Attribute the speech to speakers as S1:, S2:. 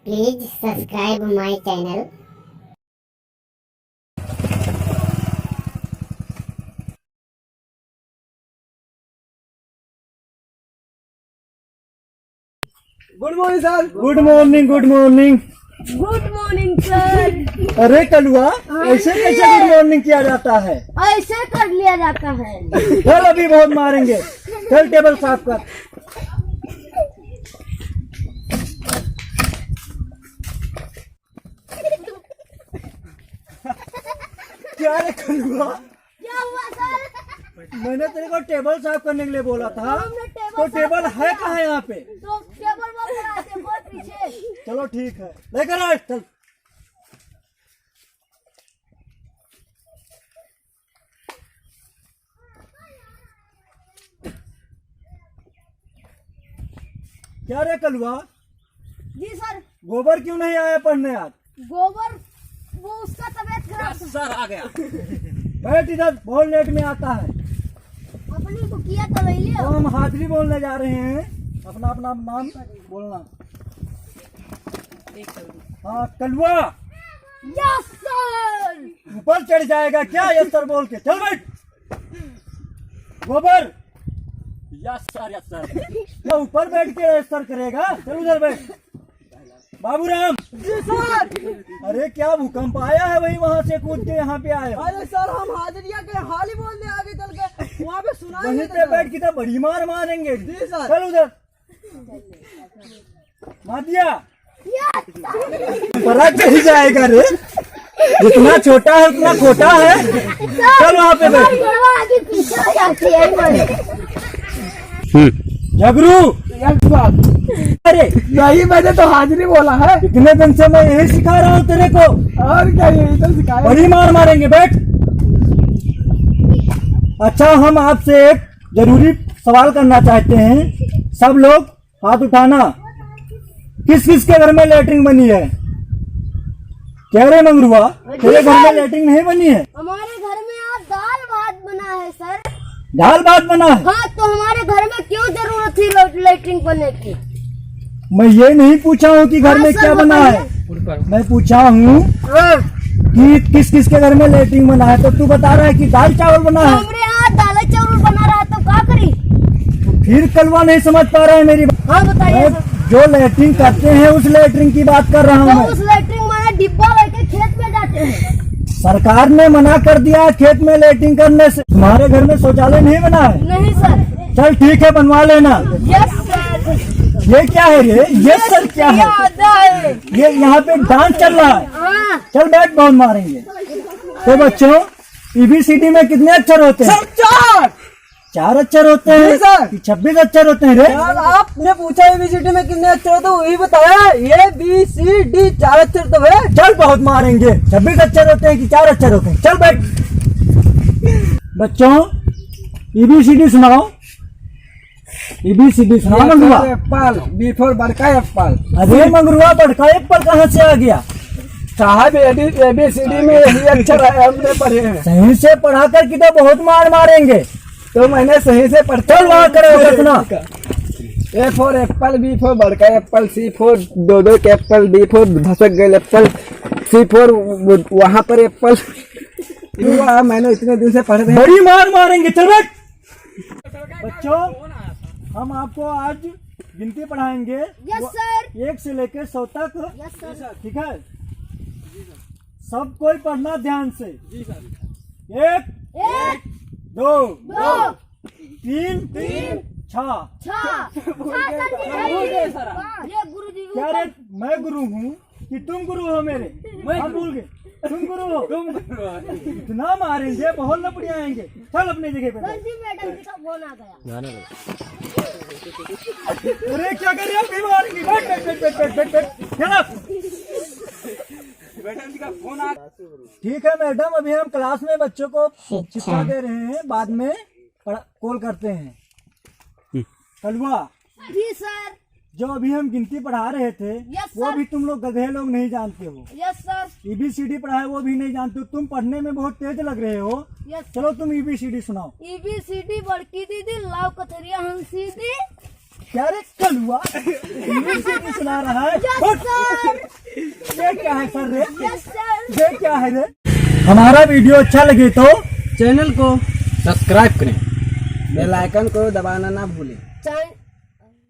S1: Please subscribe my channel.
S2: Good morning sir.
S3: Good morning good morning.
S4: Good morning sir.
S3: अरे कलुआ, ऐसे कैसे good morning किया जाता है?
S4: ऐसे कर लिया जाता है।
S3: चल अभी बहुत मारेंगे। चल टेबल साफ कर। क्या रे कलुआ,
S4: क्या हुआ सर?
S3: मैंने तेरे को टेबल साफ करने के लिए बोला था।
S4: हमने
S3: तो टेबल है कहाँ यहाँ पे?
S4: तो टेबल वो पड़ा है, बहुत पीछे।
S3: चलो ठीक है, लेकर आ चल। क्या रे कलुआ,
S4: जी सर।
S3: गोबर क्यों नहीं आया पढ़ने आज?
S4: गोबर वो उसका तबीयत खराब था।
S2: सर आ गया।
S3: बैठ इधर, बहुत लेट में आता है।
S4: अपनी को किया तो ले लिया।
S3: तो हम हाजिरी बोलने जा रहे हैं। अपना अपना नाम बोलना। हाँ कलुआ,
S4: यस सर।
S3: ऊपर चढ़ जाएगा क्या यस सर बोल के? चल बैठ। गोबर,
S2: यस सर।
S3: क्या ऊपर बैठ के यस सर करेगा? चल उधर बैठ। बाबूराम।
S2: जी सर।
S3: अरे क्या भूकंप आया है, वही वहाँ से कूद के यहाँ पे आया?
S2: अरे सर हम हाजिरिया के हाल ही बोलने आगे चल गए, वहाँ पे सुना
S3: वहीं पे बैठ के तो बड़ी मार मारेंगे।
S2: जी सर।
S3: चल उधर। मादिया, बड़ा चढ़ जाएगा रे। जितना छोटा है उतना खोटा है। चल वहाँ पे बैठ।
S4: आगे पीछे हो जाती है।
S3: झगरू, अरे
S2: नहीं, मैंने तो हाजिरी बोला है।
S3: इतने दिन से मैं यही सिखा रहा हूँ तेरे को।
S2: और क्या, यही तो सिखाया।
S3: बड़ी मार मारेंगे, बैठ। अच्छा, हम आपसे एक जरूरी सवाल करना चाहते हैं। सब लोग हाथ उठाना। किस किस के घर में लेटरिन बनी है? कह रहे मंगरुआ, तेरे घर में लेटरिन नहीं बनी है?
S4: हमारे घर में आज दाल भात बना है सर।
S3: दाल भात बना है?
S4: हाँ, तो हमारे घर में क्यों जरूरत थी लेटरिन बनने की?
S3: मैं ये नहीं पूछा हूँ कि घर
S4: हाँ,
S3: में
S4: सर,
S3: क्या बना है। मैं पूछा हूँ कि किस किस के घर में लेटरिन बना है। तो तू बता रहा है कि दाल चावल बना है।
S4: हमारे यहाँ दाल चावल बना रहा है, तो क्या करी?
S3: फिर कलवा नहीं समझ पा रहा है मेरी बात।
S4: हाँ बताइए
S3: मैं
S4: सर।
S3: जो लेटरिन करते हैं उस लेटरिन की बात कर रहा हूँ
S4: तो
S3: मैं।
S4: उस लेटरिन माने डिब्बा लेके खेत में जाते हैं।
S3: सरकार ने मना कर दिया खेत में लेटरिन करने से। तुम्हारे घर में शौचालय नहीं बना है?
S4: नहीं सर।
S3: चल ठीक है, बनवा लेना।
S4: Yes sir.
S3: ये क्या है रे? ये सर क्या है?
S4: आधा है।
S3: ये यहाँ पे डांस चल रहा है।
S4: हाँ
S3: चल बैठ, बहुत मारेंगे। तो बच्चों, EBCD में कितने अक्षर होते हैं?
S2: चार।
S3: 4 अक्षर होते हैं
S2: जी सर।
S3: कि 26 अक्षर होते हैं रे?
S2: यार आपने पूछा ABCD में कितने अक्षर तो वही बताया। ABCD 4 अक्षर तो है।
S3: चल बहुत मारेंगे। 26 अक्षर होते हैं कि 4 अक्षर होते हैं? चल बैठ। बच्चों, EBCD सुनाओ। EBCD सुनाओ मंगरुआ।
S2: एप्पल, B फॉर बड़का एप्पल।
S3: अरे मंगरुआ, बड़का एप्पल कहाँ से आ गया?
S2: साहब ABCD में यही अक्षर है, हमने पढ़े हैं।
S3: सही से पढ़ा कर कि तो बहुत मार मारेंगे।
S2: तो मैंने सही से पढ़ता।
S3: चल वहाँ करो कितना।
S2: A for Apple, B for बड़का एप्पल, C फॉर दो के एप्पल, D फॉर धसक गए एप्पल, C फॉर वहाँ पर एप्पल। मैंने इतने दिन से पढ़े थे।
S3: बड़ी मार मारेंगे। चल बैठ। बच्चों, हम आपको आज गिनती पढ़ाएंगे।
S4: Yes sir.
S3: 1 से लेकर 100 तक।
S4: Yes sir.
S3: ठीक है? सब कोई पढ़ना ध्यान से। 1
S4: एक
S3: 2
S4: दो
S3: 3 6।
S4: ये गुरु जी
S3: क्या रे, मैं गुरु हूँ कि तुम गुरु हो मेरे? हम भूल गए, तुम गुरु हो। इतना मारेंगे, बहुत लपड़ी आएंगे। चल अपनी जगह पे बैठ।
S4: जी मैडम जी का फोन आ गया।
S3: अरे क्या कर रहे हो? फिर मारेंगे। बैठ बैठ बैठ बैठ बैठ बैठ। चल अब। ठीक है मैडम, अभी हम क्लास में बच्चों को शिक्षा दे रहे हैं, बाद में कॉल करते हैं। कलवा,
S4: जी सर।
S3: जो अभी हम गिनती पढ़ा रहे थे
S4: यस
S3: वो
S4: सर।
S3: भी तुम लोग गधे लोग नहीं जानते हो।
S4: Yes sir.
S3: EBCD पढ़ाए वो भी नहीं जानते हो। तुम पढ़ने में बहुत तेज लग रहे हो।
S4: यस।
S3: चलो तुम EBCD सुनाओ।
S4: EBCD बड़की दीदी लाव कथरिया हंसी दी।
S3: क्या रे कलुआ, इसे भी सुना रहा है। ये क्या है सर रे?
S4: Yes sir.
S3: ये क्या है रे? हमारा वीडियो अच्छा लगे तो
S2: चैनल को सब्सक्राइब करें, बेल आइकन को दबाना ना भूलें।
S4: चैन